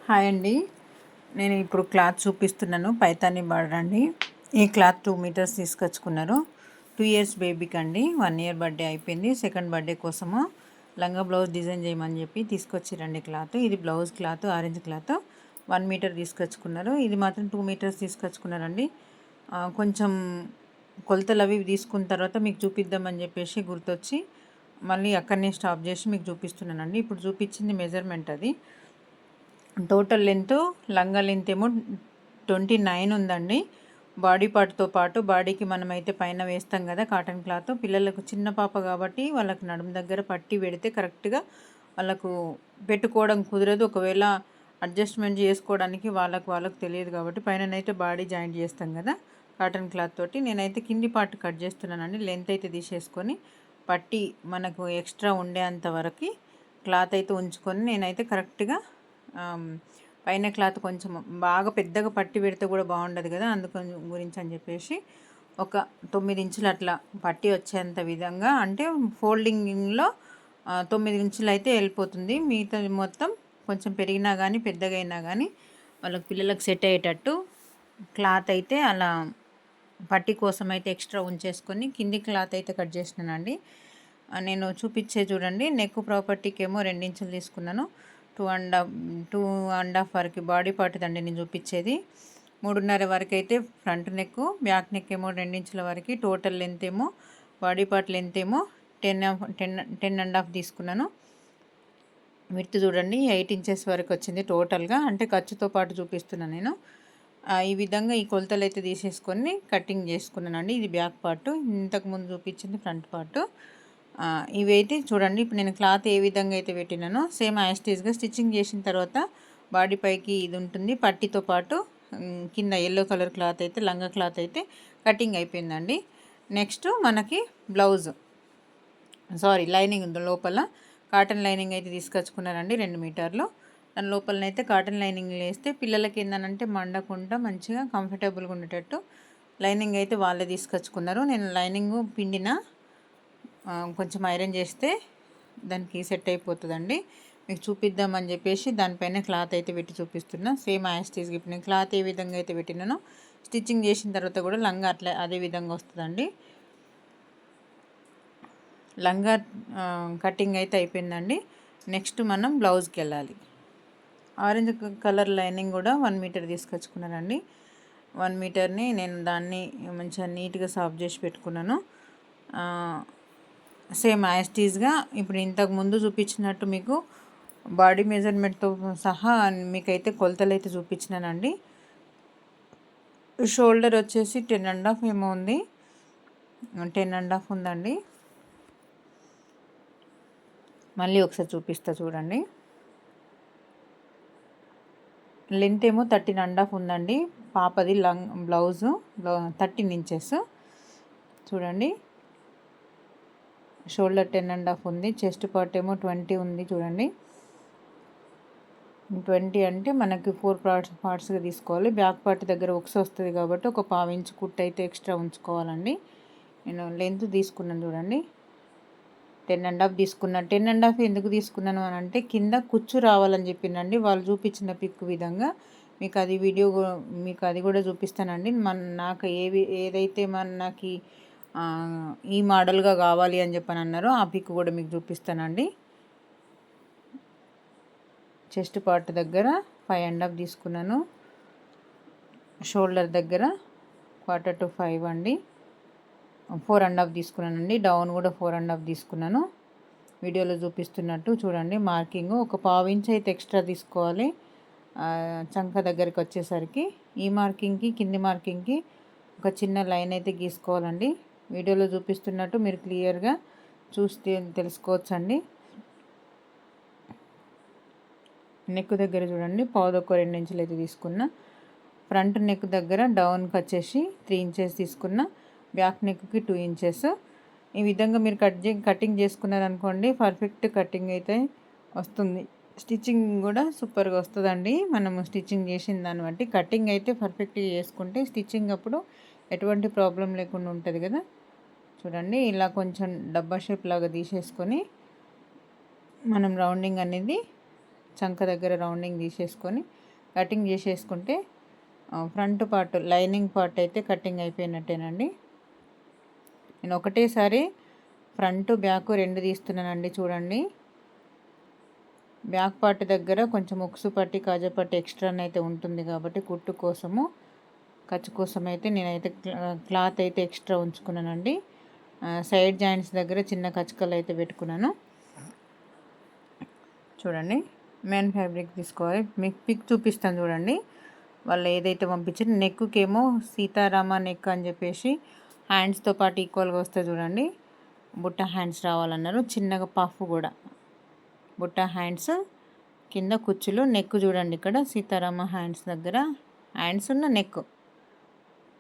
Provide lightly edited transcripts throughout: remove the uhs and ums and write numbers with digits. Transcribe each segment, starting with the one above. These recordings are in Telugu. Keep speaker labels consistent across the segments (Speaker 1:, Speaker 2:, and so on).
Speaker 1: హాయ్ అండి. నేను ఇప్పుడు క్లాత్ చూపిస్తున్నాను. పైతాని బార్డర్ అండి. ఈ క్లాత్ 2 మీటర్స్ తీసుకొచ్చుకున్నారు. 2 ఇయర్స్ బేబీకి అండి. 1 ఇయర్ బర్త్డే అయిపోయింది. సెకండ్ బర్త్డే కోసము లంగా బ్లౌజ్ డిజైన్ చేయమని చెప్పి తీసుకొచ్చిరండి క్లాత్. ఇది blouse cloth orange cloth 1 metre తీసుకొచ్చుకున్నారు. ఇది మాత్రం 2 మీటర్స్ తీసుకొచ్చుకున్నారండి. కొంచెం కొలతలు అవి తీసుకున్న తర్వాత మీకు చూపిద్దామని చెప్పేసి గుర్తొచ్చి మళ్ళీ అక్కడనే స్టాప్ చేసి మీకు చూపిస్తున్నానండి. ఇప్పుడు చూపించింది మెజర్మెంట్ అది. టోటల్ లెంత్ లంగా లెంత్ ఏమో 29 ఉందండి. బాడీ పార్ట్తో పాటు బాడీకి మనమైతే పైన వేస్తాం కదా కాటన్ క్లాత్, పిల్లలకు చిన్న పాప కాబట్టి వాళ్ళకి నడుము దగ్గర పట్టి పెడితే కరెక్ట్గా వాళ్ళకు పెట్టుకోవడం కుదరదు. ఒకవేళ అడ్జస్ట్మెంట్ చేసుకోవడానికి వాళ్ళకు తెలియదు కాబట్టి పైననైతే బాడీ జాయింట్ చేస్తాం కదా కాటన్ క్లాత్ తోటి. నేనైతే కింది పార్ట్ కట్ చేస్తున్నానండి. లెంత్ అయితే తీసేసుకొని పట్టి మనకు ఎక్స్ట్రా ఉండేంత వరకు క్లాత్ అయితే ఉంచుకొని నేనైతే కరెక్ట్గా పైన క్లాత్ కొంచెం బాగా పెద్దగా పట్టి పెడితే కూడా బాగుండదు కదా, అందుకని గురించి అని చెప్పేసి ఒక 9 ఇంచులు అట్లా పట్టి వచ్చేంత విధంగా, అంటే ఫోల్డింగ్లో 9 ఇంచులు అయితే వెళ్ళిపోతుంది. మిగతా మొత్తం కొంచెం పెరిగినా కానీ పెద్దగా అయినా కానీ వాళ్ళకి పిల్లలకు సెట్ అయ్యేటట్టు క్లాత్ అయితే అలా పట్టి కోసం అయితే ఎక్స్ట్రా ఉంచేసుకొని కింది క్లాత్ అయితే కట్ చేసినానండి. నేను చూపించే చూడండి. నెక్ ప్రాపర్టీకి ఏమో 2 ఇంచులు తీసుకున్నాను. 2.5 వరకు బాడీ పార్ట్ అండి నేను చూపించేది. 3.5 వరకు అయితే ఫ్రంట్ నెక్, బ్యాక్ నెక్ ఏమో 2 ఇంచుల వరకు. టోటల్ లెంత్ ఏమో బాడీ పార్ట్ లెంత్ ఏమో 10.5 తీసుకున్నాను. విడ్త్ చూడండి 8 ఇంచెస్ వరకు వచ్చింది టోటల్గా, అంటే ఖర్చుతో పాటు చూపిస్తున్నాను నేను. ఈ విధంగా ఈ కొలతలు అయితే తీసేసుకొని కటింగ్ చేసుకున్నానండి. ఇది బ్యాక్ పార్ట్, ఇంతకుముందు చూపించింది ఫ్రంట్ పార్ట్. ఇవైతే చూడండి ఇప్పుడు నేను క్లాత్ ఏ విధంగా అయితే పెట్టినానో సేమ్ యాస్టీస్గా స్టిచ్చింగ్ చేసిన తర్వాత బాడీ పైకి ఇది ఉంటుంది. పట్టితో పాటు కింద ఎల్లో కలర్ క్లాత్ అయితే లంగా క్లాత్ అయితే కటింగ్ అయిపోయిందండి. నెక్స్ట్ మనకి బ్లౌజ్ లైనింగ్ ఉంది లోపల. కాటన్ లైనింగ్ అయితే తీసుకొచ్చుకున్నారండి 2 మీటర్లు. దాని లోపలనైతే కాటన్ లైనింగ్ వేస్తే పిల్లలకి ఏంటంటే మండకుండా మంచిగా కంఫర్టబుల్గా ఉండేటట్టు లైనింగ్ అయితే వాళ్ళే తీసుకొచ్చుకున్నారు. నేను లైనింగ్ పిండిన కొంచెం ఐరన్ చేస్తే దానికి సెట్ అయిపోతుందండి. మీకు చూపిద్దామని చెప్పేసి దానిపైన క్లాత్ అయితే పెట్టి చూపిస్తున్నా. సేమ్ యాస్టీస్గా ఇప్పుడు నేను క్లాత్ ఏ విధంగా అయితే పెట్టినానో స్టిచ్చింగ్ చేసిన తర్వాత కూడా లంగా అట్లా అదే విధంగా వస్తుందండి. లంగా కటింగ్ అయితే అయిపోయిందండి. నెక్స్ట్ మనం బ్లౌజ్కి వెళ్ళాలి. ఆరెంజ్ కలర్ లైనింగ్ కూడా 1 మీటర్ తీసుకొచ్చుకున్నానండి. 1 మీటర్ని నేను దాన్ని మంచిగా నీట్గా సాఫ్ చేసి పెట్టుకున్నాను. సేమ్ యాస్టీస్గా ఇప్పుడు ఇంతకు ముందు చూపించినట్టు మీకు బాడీ మెజర్మెంట్తో సహా మీకైతే కొలతలు అయితే చూపించినానండి. షోల్డర్ వచ్చేసి 10.5 ఏమో ఉంది, 10.5 ఉందండి. మళ్ళీ ఒకసారి చూపిస్తా చూడండి. లెంత్ ఏమో 13.5 ఉందండి పాపది బ్లౌజు 13 ఇంచెస్ చూడండి. షోల్డర్ 10.5 ఉంది. చెస్ట్ పార్ట్ ఏమో 20 ఉంది చూడండి. 20 అంటే మనకి 4 పార్ట్స్గా తీసుకోవాలి. బ్యాక్ పార్ట్ దగ్గర ఉక్స్ వస్తుంది కాబట్టి ఒక 1/4 ఇంచు కుట్టు అయితే ఎక్స్ట్రా ఉంచుకోవాలండి. నేను లెంత్ తీసుకున్నాను చూడండి. 10.5 తీసుకున్నాను. 10.5 ఎందుకు తీసుకున్నాను అని అంటే కింద కుచ్చు రావాలని చెప్పిందండి వాళ్ళు చూపించిన పిక్ విధంగా. మీకు అది వీడియో మీకు అది కూడా చూపిస్తానండి. నాకు ఏదైతే నాకు ఈ మోడల్గా కావాలి అని చెప్పని అన్నారో ఆ పిక్ కూడా మీకు చూపిస్తానండి. చెస్ట్ పార్ట్ దగ్గర 5.5 తీసుకున్నాను. షోల్డర్ దగ్గర 4/4 అండి, 4.5 తీసుకున్నానండి. డౌన్ కూడా 4.5 తీసుకున్నాను. వీడియోలో చూపిస్తున్నట్టు చూడండి. మార్కింగ్ ఒక 1/4 ఇంచ్ అయితే ఎక్స్ట్రా తీసుకోవాలి చంక దగ్గరికి వచ్చేసరికి. ఈ మార్కింగ్కి కింది మార్కింగ్కి ఒక చిన్న లైన్ అయితే గీసుకోవాలండి. వీడియోలో చూపిస్తున్నట్టు మీరు క్లియర్గా చూస్తే తెలుసుకోవచ్చండి. నెక్ దగ్గర చూడండి 2 ఇంచులు అయితే తీసుకున్న. ఫ్రంట్ నెక్ దగ్గర డౌన్కి వచ్చేసి 3 ఇంచెస్ తీసుకున్న. బ్యాక్ నెక్కి 2 ఇంచెస్. ఈ విధంగా మీరు కటింగ్ చేసుకున్నారనుకోండి పర్ఫెక్ట్ కటింగ్ అయితే వస్తుంది. స్టిచ్చింగ్ కూడా సూపర్గా వస్తుందండి. మనము స్టిచ్చింగ్ చేసిన దాన్ని బట్టి కటింగ్ అయితే పర్ఫెక్ట్గా చేసుకుంటే స్టిచ్చింగ్ అప్పుడు ఎటువంటి ప్రాబ్లం లేకుండా ఉంటుంది కదా. చూడండి ఇలా కొంచెం డబ్బా షేప్ లాగా తీసేసుకొని మనం రౌండింగ్ అనేది చంక దగ్గర రౌండింగ్ తీసేసుకొని కటింగ్ చేసేసుకుంటే ఫ్రంట్ పార్ట్ లైనింగ్ పార్ట్ అయితే కటింగ్ అయిపోయినట్టేనండి. నేను ఒకటేసారి ఫ్రంట్ బ్యాక్ రెండు తీస్తున్నానండి. చూడండి, బ్యాక్ పార్ట్ దగ్గర కొంచెం ఉక్సు పట్టి కాజా పట్టి ఎక్స్ట్రా అయితే ఉంటుంది కాబట్టి కుట్టు కోసము ఖర్చు కోసం అయితే నేనైతే క్లాత్ అయితే ఎక్స్ట్రా ఉంచుకున్నానండి. సైడ్ జాయింట్స్ దగ్గర చిన్న కచ్చకలు అయితే పెట్టుకున్నాను. చూడండి, మెయిన్ ఫ్యాబ్రిక్ తీసుకోవాలి. మీకు పిక్ చూపిస్తాను చూడండి. వాళ్ళు ఏదైతే పంపించారో నెక్కుకేమో సీతారామ నెక్ అని చెప్పేసి హ్యాండ్స్తో పాటు ఈక్వల్గా వస్తే చూడండి, బుట్ట హ్యాండ్స్ రావాలన్నారు. చిన్నగా పఫ్ కూడా బుట్ట హ్యాండ్స్ కింద కుచ్చులు, నెక్ చూడండి ఇక్కడ సీతారామ హ్యాండ్స్ దగ్గర హ్యాండ్స్ ఉన్న నెక్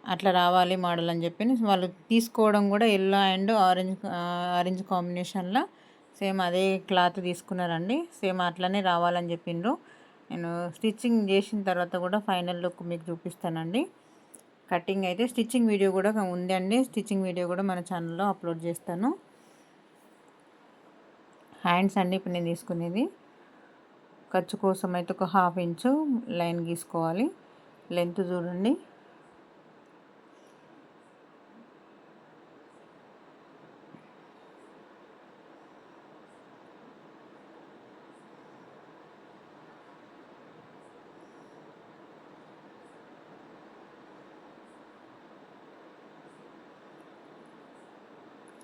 Speaker 1: అట్లా రావాలి మోడల్ అని చెప్పి వాళ్ళు తీసుకోవడం కూడా ఎల్లో అండ్ ఆరెంజ్ కాంబినేషన్లో సేమ్ అదే క్లాత్ తీసుకున్నారండి. సేమ్ అట్లనే రావాలని చెప్పిండ్రు. నేను స్టిచ్చింగ్ చేసిన తర్వాత కూడా ఫైనల్ లుక్ మీకు చూపిస్తానండి. కటింగ్ అయితే స్టిచ్చింగ్ వీడియో కూడా ఉంది అండి. స్టిచ్చింగ్ వీడియో కూడా మన ఛానల్లో అప్లోడ్ చేస్తాను. హ్యాండ్స్ అండి ఇప్పుడు నేను తీసుకునేది. ఖర్చు కోసం అయితే ఒక 1/2 ఇంచు లైన్ గీసుకోవాలి. లెంత్ చూడండి,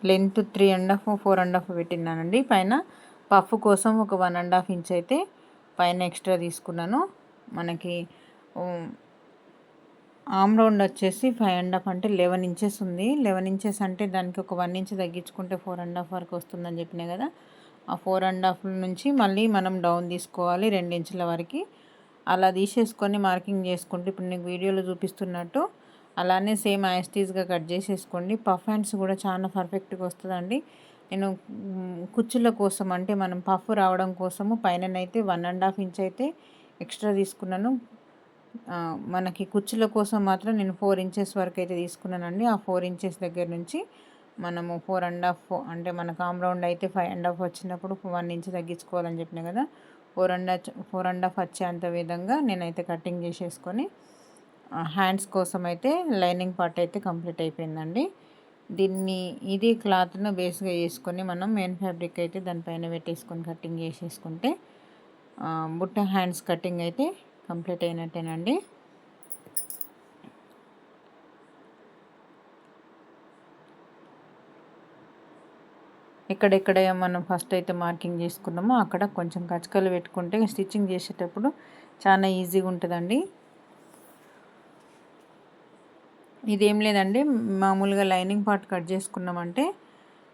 Speaker 1: లెంత్ 3.5 4.5 పెట్టినానండి. పైన పఫ్ కోసం ఒక 1.5 ఇంచ్ అయితే పైన ఎక్స్ట్రా తీసుకున్నాను. మనకి ఆమ్ రౌండ్ వచ్చేసి 5.5 అంటే 11 ఇంచెస్ ఉంది. 11 ఇంచెస్ అంటే దానికి ఒక 1 ఇంచ్ తగ్గించుకుంటే 4.5 వరకు వస్తుందని చెప్పినా కదా. ఆ 4.5 నుంచి మళ్ళీ మనం డౌన్ తీసుకోవాలి 2 ఇంచుల వరకు. అలా తీసేసుకొని మార్కింగ్ చేసుకుంటే ఇప్పుడు నేను వీడియోలో చూపిస్తున్నట్టు అలానే సేమ్ యాస్టీస్గా కట్ చేసేసుకోండి. పఫ్ హ్యాండ్స్ కూడా చాలా పర్ఫెక్ట్గా వస్తుందండి. నేను కుచ్చుల కోసం అంటే మనం పఫ్ రావడం కోసము పైననైతే 1.5 ఇంచ్ అయితే ఎక్స్ట్రా తీసుకున్నాను. మనకి కుచ్చుల కోసం మాత్రం నేను 4 ఇంచెస్ వరకు అయితే తీసుకున్నానండి. ఆ 4 ఇంచెస్ దగ్గర నుంచి మనము 4.5 అంటే మనకు ఆమ్ రౌండ్ అయితే 5.5 వచ్చినప్పుడు 1 ఇంచ్ తగ్గించుకోవాలని చెప్పిన కదా. 4.5 వచ్చేంత విధంగా నేనైతే కటింగ్ చేసేసుకొని హ్యాండ్స్ కోసం అయితే లైనింగ్ పార్ట్ అయితే కంప్లీట్ అయిపోయిందండి. ఇది క్లాత్ను బేస్గా చేసుకొని మనం మెయిన్ ఫ్యాబ్రిక్ అయితే దానిపైన పెట్టేసుకొని కటింగ్ చేసేసుకుంటే బుట్ట హ్యాండ్స్ కటింగ్ అయితే కంప్లీట్ అయినట్టేనండి. ఎక్కడెక్కడ మనం ఫస్ట్ అయితే మార్కింగ్ చేసుకున్నామో అక్కడ కొంచెం కచ్చకలు పెట్టుకుంటే స్టిచ్చింగ్ చేసేటప్పుడు చాలా ఈజీగా ఉంటుందండి. ఇదేం లేదండి, మామూలుగా లైనింగ్ పార్ట్ కట్ చేసుకున్నామంటే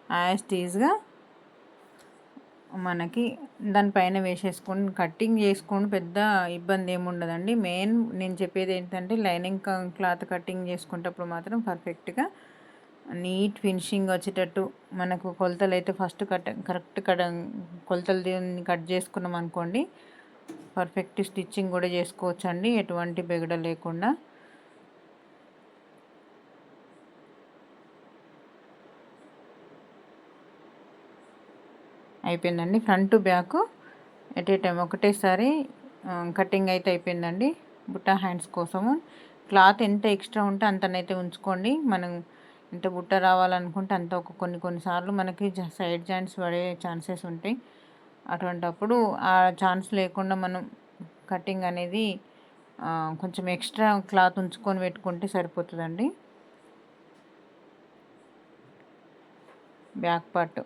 Speaker 1: యాస్టీస్గా మనకి దానిపైన వేసేసుకొని కటింగ్ చేసుకొని పెద్ద ఇబ్బంది ఏమి ఉండదండి. మెయిన్ నేను చెప్పేది ఏంటంటే లైనింగ్ క్లాత్ కటింగ్ చేసుకునేటప్పుడు మాత్రం పర్ఫెక్ట్గా నీట్ ఫినిషింగ్ వచ్చేటట్టు మనకు కొలతలు అయితే ఫస్ట్ కరెక్ట్ కొలతలు కట్ చేసుకున్నాం అనుకోండి, పర్ఫెక్ట్ స్టిచ్చింగ్ కూడా చేసుకోవచ్చు అండి, ఎటువంటి బెగడ లేకుండా. అయిపోయిందండి. Front back at a time ఒకటేసారి కటింగ్ అయితే అయిపోయిందండి. బుట్ట హ్యాండ్స్ కోసము క్లాత్ ఎంత ఎక్స్ట్రా ఉంటే అంతనైతే ఉంచుకోండి. మనం ఎంత బుట్ట రావాలనుకుంటే అంత కొన్నిసార్లు మనకి సైడ్ జాయింట్స్ పడే ఛాన్సెస్ ఉంటాయి. అటువంటప్పుడు ఆ ఛాన్స్ లేకుండా మనం కటింగ్ అనేది కొంచెం ఎక్స్ట్రా క్లాత్ ఉంచుకొని పెట్టుకుంటే సరిపోతుందండి. బ్యాక్ పార్ట్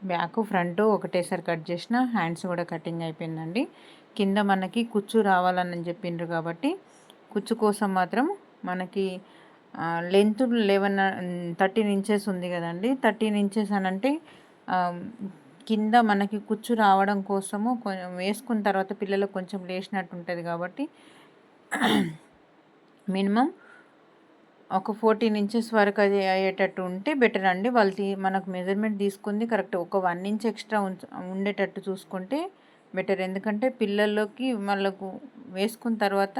Speaker 1: బ్యాక్ ఫ్రంట్ ఒకటేసారి కట్ చేసిన, హ్యాండ్స్ కూడా కటింగ్ అయిపోయిందండి. కింద మనకి కుచ్చు రావాలని చెప్పిండ్రు కాబట్టి కుచ్చు కోసం మాత్రం మనకి లెంత్ 13 ఇంచెస్ ఉంది కదండి. 13 ఇంచెస్ అని అంటే కింద మనకి కుచ్చు రావడం కోసము వేసుకున్న తర్వాత పిల్లలకు కొంచెం లేచినట్టు ఉంటుంది కాబట్టి మినిమం ఒక 14 ఇంచెస్ వరకు అది అయ్యేటట్టు ఉంటే బెటర్ అండి. వాళ్ళు మనకు మెజర్మెంట్ తీసుకుంది కరెక్ట్ ఒక 1 ఇంచ్ ఎక్స్ట్రా ఉండేటట్టు చూసుకుంటే బెటర్. ఎందుకంటే పిల్లల్లోకి వాళ్ళకు వేసుకున్న తర్వాత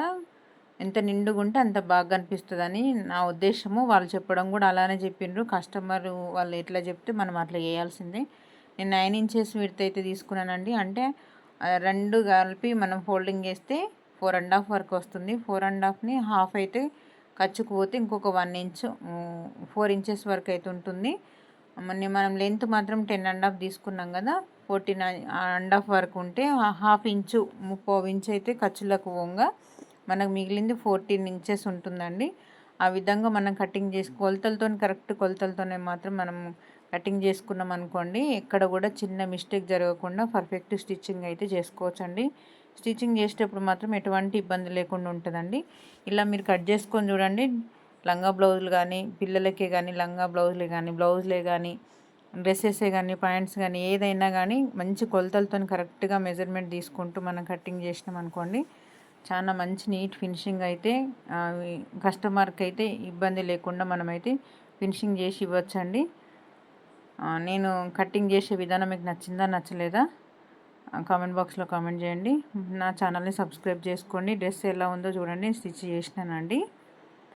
Speaker 1: ఎంత నిండుగా ఉంటే అంత బాగా కనిపిస్తుందని నా ఉద్దేశము. వాళ్ళు చెప్పడం కూడా అలానే చెప్పిండ్రు. కస్టమర్ వాళ్ళు ఎట్లా చెప్తే మనం అట్లా చేయాల్సిందే. నేను 9 ఇంచెస్ విడ్త్ అయితే తీసుకున్నానండి. అంటే రెండు కలిపి మనం ఫోల్డింగ్ చేస్తే 4.5 వరకు వస్తుంది. 4.5ని హాఫ్ అయితే ఖర్చుకు పోతే ఇంకొక 1 ఇంచు 4 ఇంచెస్ వరకు అయితే ఉంటుంది. మనం లెంత్ మాత్రం 10.5 తీసుకున్నాం కదా, 14.5 వరకు ఉంటే హాఫ్ ఇంచు 30 ఇంచు అయితే ఖర్చులకు పోగా మనకు మిగిలింది 14 ఇంచెస్ ఉంటుందండి. ఆ విధంగా మనం కటింగ్ చేసి కరెక్ట్ కొలతలతోనే మాత్రం మనం కటింగ్ చేసుకున్నాం అనుకోండి, ఎక్కడ కూడా చిన్న మిస్టేక్ జరగకుండా పర్ఫెక్ట్ స్టిచ్చింగ్ అయితే చేసుకోవచ్చండి. స్టిచ్చింగ్ చేసేటప్పుడు మాత్రం ఎటువంటి ఇబ్బంది లేకుండా ఉంటుందండి. ఇలా మీరు కట్ చేసుకొని చూడండి. లంగా బ్లౌజులు కానీ, పిల్లలకే కానీ లంగా బ్లౌజులే కానీ డ్రెస్సెసే కానీ ప్యాంట్స్ కానీ ఏదైనా కానీ మంచి కొలతలతో కరెక్ట్గా మెజర్మెంట్ తీసుకుంటూ మనం కటింగ్ చేసినాం అనుకోండి, చాలా మంచి నీట్ ఫినిషింగ్ అయితే కస్టమర్కి అయితే ఇబ్బంది లేకుండా మనమైతే ఫినిషింగ్ చేసి ఇవ్వచ్చండి. నేను కటింగ్ చేసే విధానం మీకు నచ్చిందా నచ్చలేదా కామెంట్ బాక్స్లో కామెంట్ చేయండి. నా ఛానల్ని సబ్స్క్రైబ్ చేసుకోండి. డ్రెస్ ఎలా ఉందో చూడండి, స్టిచ్ చేసినానండి.